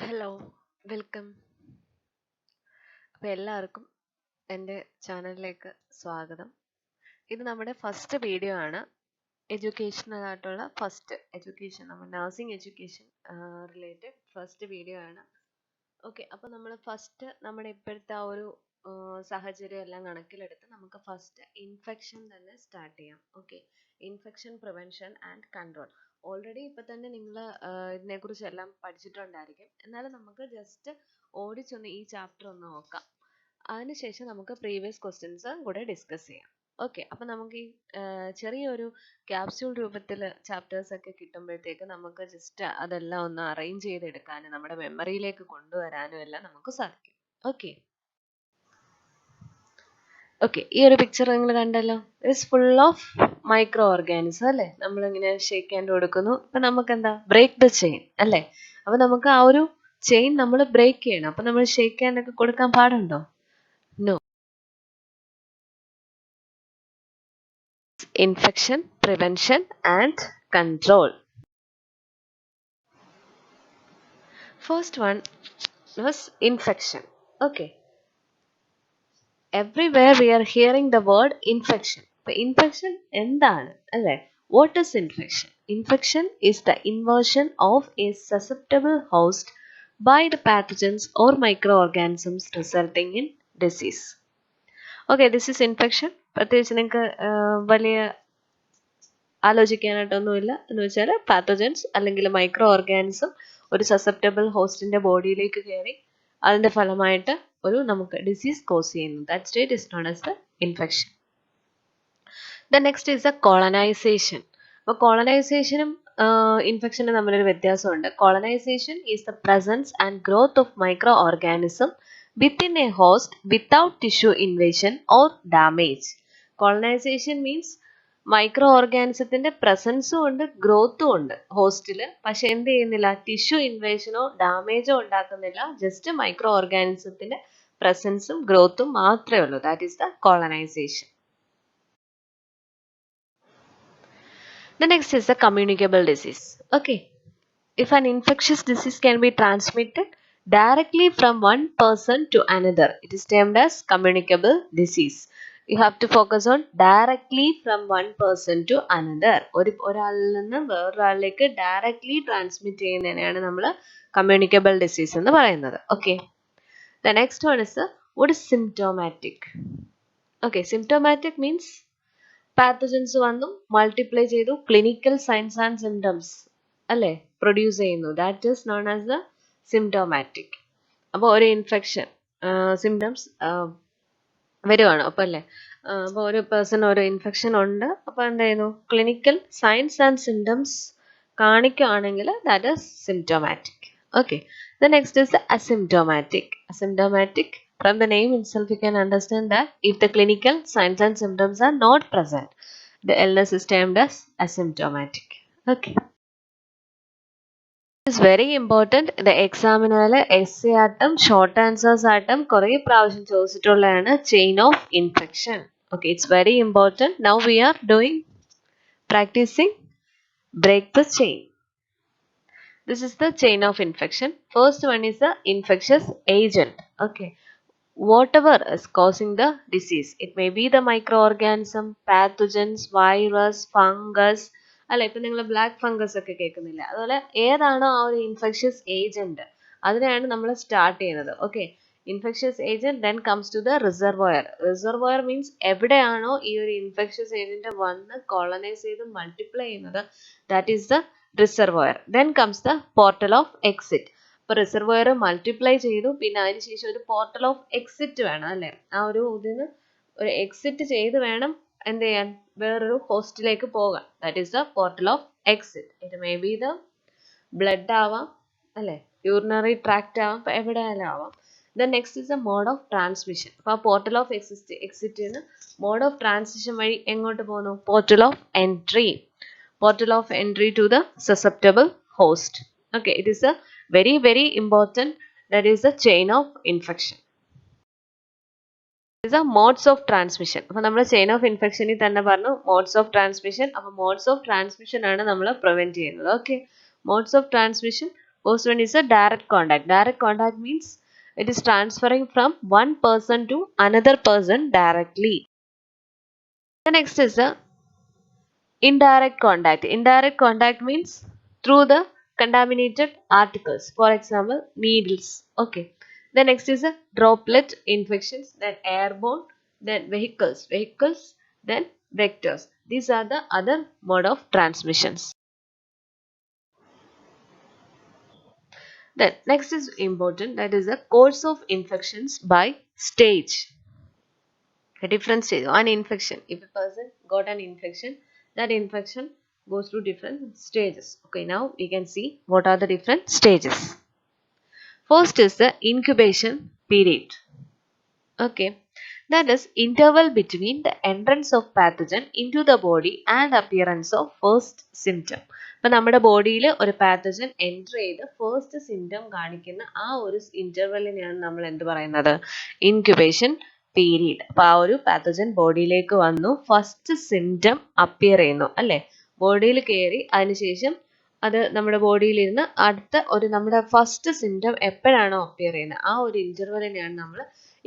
Hello, welcome. അപ്പോൾ എല്ലാവർക്കും എൻ്റെ ചാനലിലേക്ക് സ്വാഗതം. ഇത് നമ്മുടെ ഫസ്റ്റ് വീഡിയോ ആണ്. എഡ്യൂക്കേഷണൽ ആയിട്ടുള്ള നമ്മൾ nursing education related first video ആണ്. ഓക്കെ, അപ്പോൾ നമ്മൾ ഫസ്റ്റ് നമ്മുടെ ഇപ്പോഴത്തെ ആ ഒരു സാഹചര്യം എല്ലാം കണക്കിലെടുത്ത് നമുക്ക് ഫസ്റ്റ് ഇൻഫെക്ഷൻ തന്നെ സ്റ്റാർട്ട് ചെയ്യാം. Okay, infection prevention and control. Already ഇപ്പം തന്നെ നിങ്ങൾ ഇതിനെക്കുറിച്ചെല്ലാം പഠിച്ചിട്ടുണ്ടായിരിക്കും. എന്നാലും നമുക്ക് ജസ്റ്റ് ഓടിച്ചൊന്ന് ഈ ചാപ്റ്റർ ഒന്ന് നോക്കാം. അതിനുശേഷം നമുക്ക് പ്രീവിയസ് ക്വസ്റ്റ്യൻസ് കൂടെ ഡിസ്കസ് ചെയ്യാം. ഓക്കെ, അപ്പം നമുക്ക് ഈ ചെറിയൊരു ക്യാപ്സ്യൂൾ രൂപത്തിൽ ചാപ്റ്റേഴ്സ് ഒക്കെ കിട്ടുമ്പോഴത്തേക്ക് നമുക്ക് ജസ്റ്റ് അതെല്ലാം ഒന്ന് അറേഞ്ച് ചെയ്തെടുക്കാനും നമ്മുടെ മെമ്മറിയിലേക്ക് കൊണ്ടുവരാനും എല്ലാം നമുക്ക് സാധിക്കും. ഓക്കെ ഓക്കെ ഈ ഒരു പിക്ചർ നിങ്ങൾ കണ്ടല്ലോ. It's full of micro organism അല്ലേ. നമ്മളിങ്ങനെ ഷേക്ക് ഹാൻഡ് കൊടുക്കുന്നു. അപ്പം നമുക്ക് എന്താ ബ്രേക്ക് ദ ചെയിൻ അല്ലേ. അപ്പം നമുക്ക് ആ ഒരു ചെയിൻ നമ്മൾ ബ്രേക്ക് ചെയ്യണം. അപ്പം നമ്മൾ ഷേക്ക് ഹാൻഡ് ഒക്കെ കൊടുക്കാൻ പാടുണ്ടോ? No. Infection prevention and control. First one was infection. Okay, everywhere we are hearing the word infection. But infection എന്താണ് അല്ലേ? What is infection? Infection is the invasion of a susceptible host by the pathogens or microorganisms resulting in disease. Okay, this is infection. പ്രത്യേകിച്ച് നിങ്ങൾക്ക് വലിയ ആലോചിക്കാനായിട്ടൊന്നുമില്ല. എന്ന് വെച്ചാൽ pathogens അല്ലെങ്കിൽ micro organism ഒരു susceptible ഹോസ്റ്റിന്റെ ബോഡിയിലേക്ക് കയറി അതിന്റെ ഫലമായിട്ട് ഒരു നമുക്ക് ഡിസീസ് കോസ് ചെയ്യുന്നു. That state is known as the infection. The next is the colonisation. അപ്പോൾ കോളനൈസേഷനും ഇൻഫെക്ഷനും തമ്മിലൊരു വ്യത്യാസമുണ്ട്. Colonisation is the presence and growth of micro organism within a host without tissue invasion or damage. Colonisation means micro ഓർഗാനിസത്തിന്റെ പ്രസൻസും ഉണ്ട് ഗ്രോത്തും ഉണ്ട് ഹോസ്റ്റിൽ. പക്ഷെ എന്ത് ചെയ്യുന്നില്ല, ടിഷ്യൂ ഇൻവേഷനോ ഡാമേജോ ഉണ്ടാക്കുന്നില്ല. ജസ്റ്റ് മൈക്രോ ഓർഗാനിസത്തിന്റെ പ്രസൻസും ഗ്രോത്തും മാത്രമേ ഉള്ളൂ. That is the colonisation. The next is the communicable disease. Okay, if an infectious disease can be transmitted directly from one person to another, it is termed as communicable disease. You have to focus on directly from one person to another. ഒരാളിൽ നിന്ന് വേറൊരാളിലേക്ക് directly transmit ചെയ്യുന്നതിനെയാണ് നമ്മൾ communicable disease എന്ന് പറയുന്നത്. Okay, the next one is what is symptomatic. Okay, symptomatic means pathogens വന്നു multiply ചെയ്തു clinical signs and symptoms അല്ലേ produce ചെയ്യുന്നു. That is known as the symptomatic. അപ്പോൾ ഒരു ഇൻഫെക്ഷൻ സിംറ്റംസ് വരുവാണ് അപ്പോൾ അല്ലേ. അപ്പോൾ ഒരു പേഴ്സൺ ഒരു ഇൻഫെക്ഷൻ ഉണ്ട്. അപ്പോൾ എന്ത് ചെയ്യുന്നു, ക്ലിനിക്കൽ സൈൻസ് ആൻഡ് സിംറ്റംസ് കാണിക്കുകയാണെങ്കിൽ that is symptomatic. Okay, the next is asymptomatic. Asymptomatic, from the name itself you can understand that if the clinical signs and symptoms are not present, the illness is termed as asymptomatic. Okay, it is very important. The examinale essay ആട്ടം short answers ആട്ടം കുറേ പ്രാവശ്യം ചോദിച്ചിട്ടുള്ളതാണ് chain of infection. Okay, it's very important. Now we are practicing break the chain. This is the chain of infection. First one is the infectious agent. Okay, whatever is causing the disease, it may be the microorganism, pathogens, virus, fungus അല്ല. ഇപ്പം നിങ്ങൾ black fungus ഒക്കെ കേൾക്കുന്നില്ല, അതുപോലെ ഏതാണോ ആ ഒരു infectious agent അതിനെയാണ് നമ്മൾ സ്റ്റാർട്ട് ചെയ്യുന്നത്. Okay, infectious agent then comes to the reservoir. Reservoir means എവിടെയാണോ ഈ ഒരു ഇൻഫെക്ഷ്യസ് ഏജന്റ് വന്ന് കോളനൈസ് ചെയ്ത് മൾട്ടിപ്ലൈ ചെയ്യുന്നത്, that is the reservoir. Then comes the portal of exit. ഇപ്പോൾ റിസർവോയർ മൾട്ടിപ്ലൈ ചെയ്തു, പിന്നെ അതിനുശേഷം ഒരു പോർട്ടൽ ഓഫ് എക്സിറ്റ് വേണം അല്ലേ. ആ ഒരു ഇതിന് ഒരു എക്സിറ്റ് ചെയ്ത് വേണം എന്ത് ചെയ്യാൻ, വേറൊരു ഹോസ്റ്റിലേക്ക് പോകാൻ. That is the portal of exit. It may be the blood ആവാം അല്ലേ, യൂറിനറി ട്രാക്ട് ആവാം, അപ്പോൾ എവിടെയായാലും ആവാം. Then next is the mode of transmission. അപ്പോൾ ആ പോർട്ടൽ ഓഫ് എക്സിറ്റിന് മോഡ് ഓഫ് ട്രാൻസിഷൻ വഴി എങ്ങോട്ട് പോകുന്നു, portal of entry. Portal of entry to the susceptible host. Okay, it is a very important, that is the chain of infection. It is a modes of transmission. അപ്പോൾ നമ്മൾ chain of ഇൻഫെക്ഷനിൽ തന്നെ പറഞ്ഞു modes of transmission. അപ്പോൾ modes of transmission ആണ് നമ്മൾ prevent ചെയ്യുന്നത്. Okay, modes of transmission First one is a direct contact. Direct contact means it is transferring from one person to another person directly. The next is a indirect contact. Indirect contact means through the contaminated articles, for example needles. Okay, the next is a droplet infections, then airborne, then vehicles, then vectors. These are the other mode of transmissions. Then next is important, that is the course of infections by stage. A different stage, one infection. If a person got an infection, that infection goes through different stages. Okay, now we can see what are the different stages. First is the incubation period. Okay, that is interval between the entrance of pathogen into the body and appearance of first symptom. അപ്പോൾ നമ്മുടെ ബോഡിയിൽ ഒരു pathogen enter ചെയ്ത് first symptom കാണിക്കുന്ന ആ ഒരു ഇന്റർവെല്ലിനെയാണ് നമ്മൾ എന്ത് പറയുന്നത്, ഇൻക്യുബേഷൻ പീരീഡ്. അപ്പോൾ ആ ഒരു പാത്തജൻ ബോഡിയിലേക്ക് വന്നു, ഫസ്റ്റ് സിംറ്റം അപ്പിയർ ചെയ്യുന്നു അല്ലേ, ബോഡിയിൽ കയറി അതിനുശേഷം അത് നമ്മുടെ ബോഡിയിൽ ഇരുന്ന് അടുത്ത ഒരു നമ്മുടെ ഫസ്റ്റ് സിംറ്റം എപ്പോഴാണോ അപ്പിയർ ചെയ്യുന്നത് ആ ഒരു ഇന്റർവെല്ലിനെയാണ് നമ്മൾ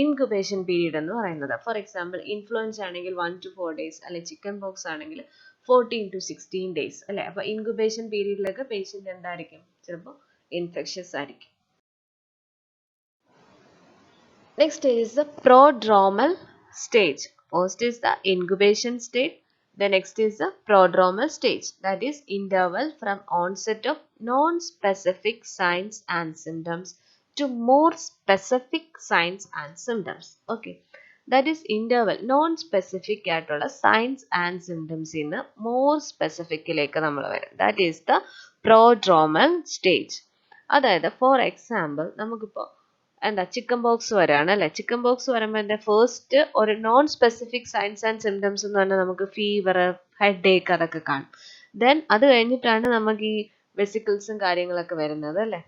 ഇൻക്യുബേഷൻ പീരീഡ് എന്ന് പറയുന്നത്. ഫോർ എക്സാമ്പിൾ ഇൻഫ്ലുവൻസ ആണെങ്കിൽ 1 to 4 days, അല്ലെ ചിക്കൻ പോക്സ് ആണെങ്കിൽ 14 to 16 days അല്ലെ. അപ്പോൾ ഇൻക്യുബേഷൻ പീരീഡിലൊക്കെ പേഷ്യൻ്റ് എന്തായിരിക്കും, ചിലപ്പോൾ ഇൻഫെക്ഷ്യസ് ആയിരിക്കും. Next is the prodromal stage. First is the incubation stage. The next is the prodromal stage, that is interval from onset of non-specific signs and symptoms to more specific signs and symptoms. Okay, that is interval, non-specific ആയിട്ടുള്ള signs and symptoms ഇന്ന് more specific ലേക്ക് നമ്മൾ വരും. That is the prodromal stage. അതായത് for example നമുക്കിപ്പോൾ എന്താ chicken box വരാണ് അല്ലെ, chicken box വരുമ്പോൾ എൻ്റെ ഫസ്റ്റ് ഒരു non specific signs and symptoms എന്ന് പറഞ്ഞാൽ നമുക്ക് ഫീവർ, ഹെഡ് ഏക്ക് അതൊക്കെ കാണും. ദെൻ അത് കഴിഞ്ഞിട്ടാണ് നമുക്ക് ഈ വെസിക്കിൾസും കാര്യങ്ങളൊക്കെ വരുന്നത് അല്ലേ.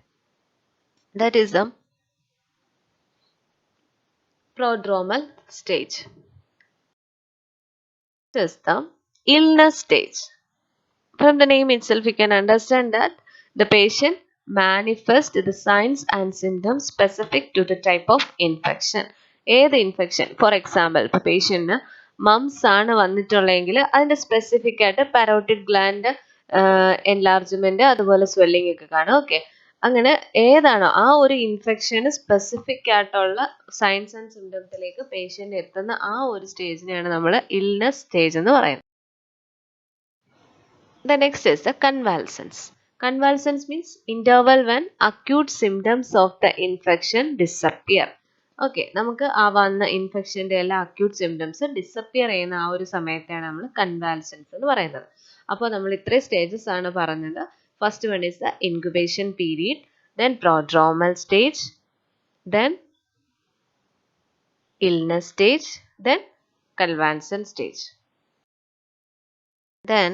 That is the prodromal stage. This is the illness stage. From the name itself you can understand that the patient manifest the signs and symptoms specific to the type of infection. ഏത് infection, for example ഇപ്പോൾ പേഷ്യൻറ്റിന് moms ആണ് വന്നിട്ടുള്ളതെങ്കിൽ അതിൻ്റെ specific ആയിട്ട് parotid gland enlargement അതുപോലെ swelling ഒക്കെ കാണും. Okay, അങ്ങനെ ഏതാണോ ആ ഒരു ഇൻഫെക്ഷന് സ്പെസിഫിക് ആയിട്ടുള്ള സൈൻസ് ആൻഡ് സിംറ്റംസിലേക്ക് പേഷ്യൻ്റ് എത്തുന്ന ആ ഒരു സ്റ്റേജിനെയാണ് നമ്മൾ ഇൽനെസ് സ്റ്റേജ് എന്ന് പറയുന്നത്. The next is the convalescence. Convalescence means interval when acute symptoms of the infection disappear. Okay, നമുക്ക് ആ വന്ന ഇൻഫെക്ഷൻ്റെ എല്ലാ അക്യൂട്ട് സിംറ്റംസ് ഡിസപ്പിയർ ചെയ്യുന്ന ആ ഒരു സമയത്താണ് നമ്മൾ കൺവാൽസൻസ് എന്ന് പറയുന്നത്. അപ്പോൾ നമ്മൾ ഇത്രയും സ്റ്റേജസ് ആണ് പറഞ്ഞത്. First one is the incubation period, then prodromal stage, then illness stage, then convalescent stage. Then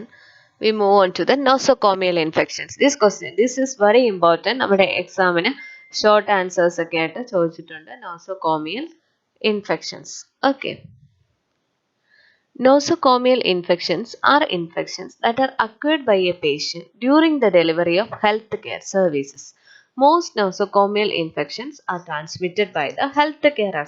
we move on to the nosocomial infections. This is very important. നമ്മുടെ എക്സാമിന് ഷോർട്ട് ആൻസേഴ്സ് ഒക്കെ ആയിട്ട് ചോദിച്ചിട്ടുണ്ട് nosocomial infections. Okay, nosocomial infections are infections that are acquired by a patient during the delivery of healthcare services. Most nosocomial infections are transmitted by the healthcare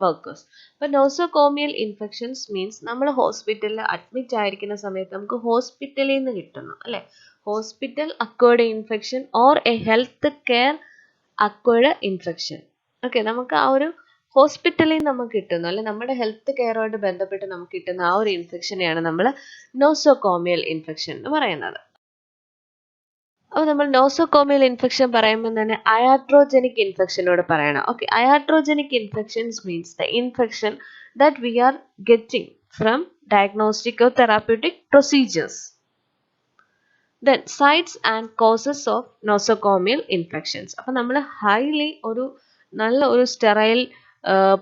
workers. അപ്പോൾ nosocomial infections means നമ്മൾ ഹോസ്പിറ്റലിൽ admit ആയിരിക്കുന്ന സമയത്ത് നമുക്ക് ഹോസ്പിറ്റലിൽ നിന്ന് കിട്ടുന്നു അല്ലേ, hospital acquired infection or A health care acquired infection. Okay, നമുക്ക് ആ ഒരു ഹോസ്പിറ്റലിൽ നിന്ന് നമുക്ക് കിട്ടുന്നു അല്ലെ നമ്മുടെ ഹെൽത്ത് കെയറുമായിട്ട് ബന്ധപ്പെട്ട് നമുക്ക് കിട്ടുന്ന ആ ഒരു ഇൻഫെക്ഷനെയാണ് നമ്മൾ നോസോകോമിയൽ ഇൻഫെക്ഷൻ എന്ന് പറയുന്നത്. അപ്പോൾ നമ്മൾ നോസോകോമിയൽ ഇൻഫെക്ഷൻ പറയുമ്പോൾ തന്നെ iatrogenic ഇൻഫെക്ഷനോട് പറയണം. Okay, iatrogenic infections means the infection that we are getting from diagnostic or therapeutic procedures. Then sites and causes of nosocomial infections. അപ്പോൾ നമ്മൾ ഹൈലി നല്ല ഒരു സ്റ്റെറൈൽ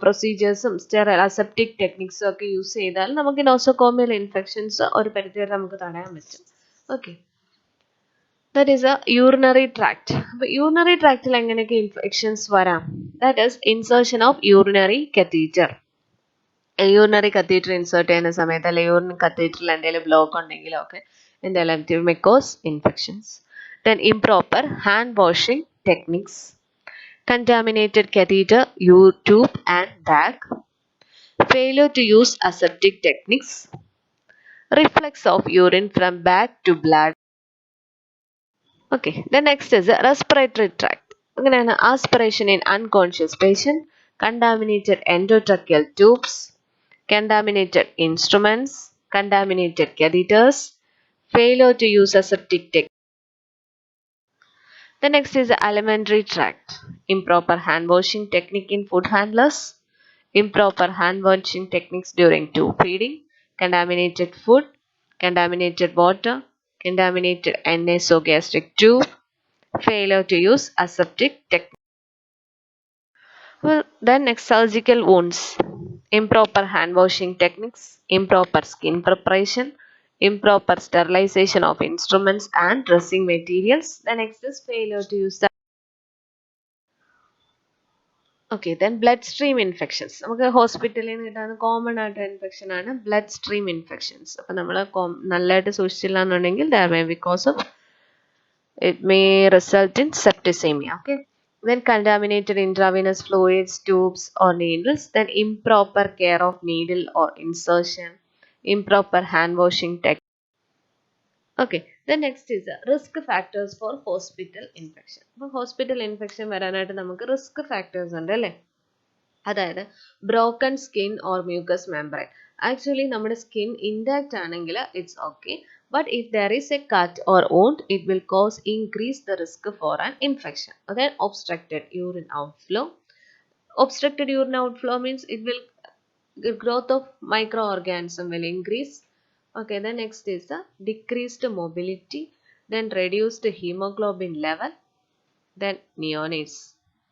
പ്രൊസീജിയേഴ്സും സ്റ്റെറൈൽ അസെപ്റ്റിക് ടെക്നിക്സും ഒക്കെ യൂസ് ചെയ്താൽ നമുക്ക് നോസോകോമിയൽ ഇൻഫെക്ഷൻസ് ഒരു പരിധിവരെ നമുക്ക് തടയാൻ പറ്റും. Okay, that is a urinary tract. അപ്പോൾ യൂറിനറി ട്രാക്റ്റിൽ എങ്ങനെയൊക്കെ ഇൻഫെക്ഷൻസ് വരാം, that is insertion of urinary catheter. Urinary catheter insert ചെയ്യുന്ന സമയത്ത് അല്ലെങ്കിൽ യൂറിൻ കത്തീറ്ററിൽ എന്തെങ്കിലും ബ്ലോക്ക് ഉണ്ടെങ്കിലോ ഒക്കെ എന്തെങ്കിലും may cause infections. Then improper hand washing techniques, contaminated catheter, tube and bag, failure to use aseptic techniques, reflex of urine from bag to bladder. Okay, the next is the respiratory tract. അങ്ങനെയാണ് aspiration in unconscious patient, contaminated endotracheal tubes, contaminated instruments, contaminated catheters, failure to use aseptic technique. The next is the alimentary tract, improper hand washing technique in food handlers, improper hand washing techniques during tube feeding, contaminated food, contaminated water, contaminated nasogastric tube, failure to use aseptic technique. Well, then next, surgical wounds, improper hand washing techniques, improper skin preparation, improper sterilization of instruments and dressing materials. The next is failure to use the. Okay, then bloodstream infections. നമുക്ക് ഹോസ്പിറ്റലിൽ നിന്ന് കിട്ടാവുന്ന common ആയിട്ട് infection ആണ് blood stream infections. അപ്പം നമ്മൾ നല്ലതായിട്ട് സൂക്ഷിച്ചില്ല എന്നുണ്ടെങ്കിൽ there may be cause of it may result in septicemia. Okay, then contaminated intravenous fluids, tubes or needles, then improper care of needle or insertion, improper hand washing technique. Okay, the next is the risk factors for hospital infection. അപ്പോൾ hospital infection വരാനായിട്ട് നമുക്ക് risk factors ഉണ്ട് അല്ലേ? അതായത് broken skin or mucus membrane. Actually നമ്മുടെ skin intact ആണെങ്കിൽ it's okay, but if there is a cut or wound, it will increase the risk for an infection. Then obstructed urine outflow. Obstructed urine outflow means the growth of microorganism will increase. Okay, then next is the decreased mobility, then reduced hemoglobin level, then neonates.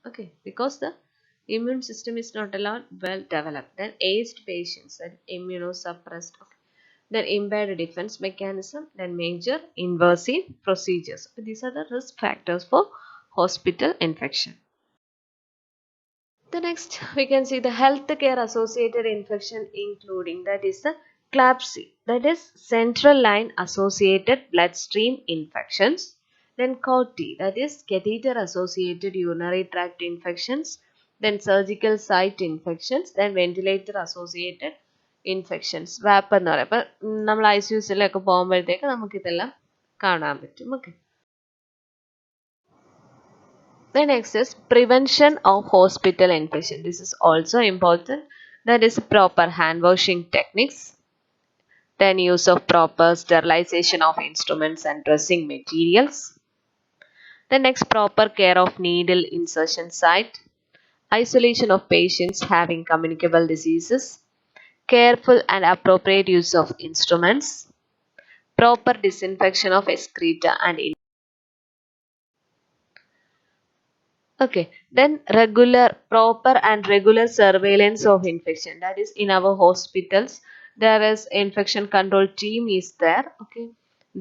Okay, because the immune system is not allowed well developed. Then aged patients, that immunosuppressed. Okay. Then impaired defense mechanism, then major invasive procedures. So these are the risk factors for hospital infection. The next we can see the healthcare associated infection, including that is the CLABSI, that is central line associated bloodstream infections. Then COTI, that is catheter associated urinary tract infections. Then surgical site infections, then ventilator associated infections. വാപ്പ് എന്ന് പറയും. അപ്പം നമ്മൾ ICUസിലൊക്കെ പോകുമ്പോഴത്തേക്ക് നമുക്കിതെല്ലാം കാണാൻ പറ്റും. Okay, the next is prevention of hospital infection. This is also important. That is proper hand washing techniques, then use of proper sterilization of instruments and dressing materials. The next, proper care of needle insertion site, isolation of patients having communicable diseases, careful and appropriate use of instruments, proper disinfection of excreta and okay, then proper and regular surveillance of infection. That is, in our hospitals there is infection control team is there. Okay,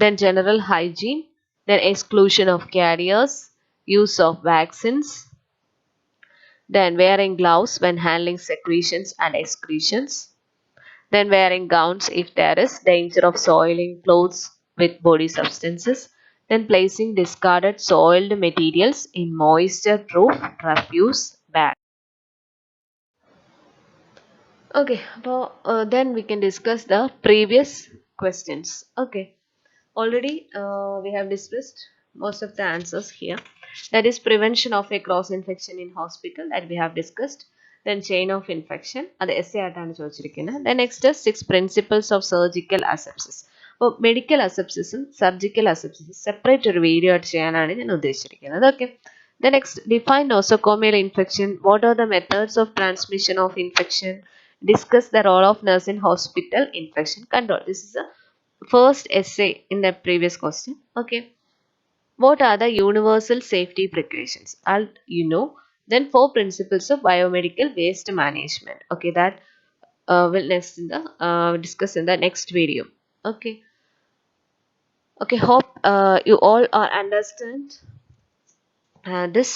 then general hygiene, then exclusion of carriers, use of vaccines, then wearing gloves when handling secretions and excretions, then wearing gowns if there is danger of soiling clothes with body substances, then placing discarded soiled materials in moisture proof refuse bag. Okay, then we can discuss the previous questions. Okay, already we have discussed most of the answers here. That is prevention of a cross infection in hospital, that we have discussed. Then chain of infection, അത് essay ആയിട്ടാണ് ചോദിച്ചിരിക്കുന്നത്. Then next is 6 principles of surgical asepsis. അപ്പോൾ medical അസെപ്സിസും സർജിക്കൽ അസെപ്സിസും separate ഒരു video ആയിട്ട് ചെയ്യാനാണ് ഞാൻ ഉദ്ദേശിച്ചിരിക്കുന്നത്. Okay, the next, define nosocomial infection. What are the methods of transmission of infection? Discuss the role of nurse in hospital infection control. This is the first essay in the previous question. Okay, what are the universal safety precautions? Then 4 principles of biomedical waste management. Okay, that will discuss in the next video. Okay, hope you all are understand this.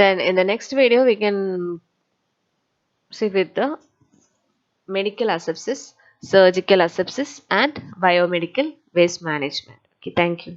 Then in the next video we can see with the medical asepsis, surgical asepsis and biomedical waste management. Okay, thank you.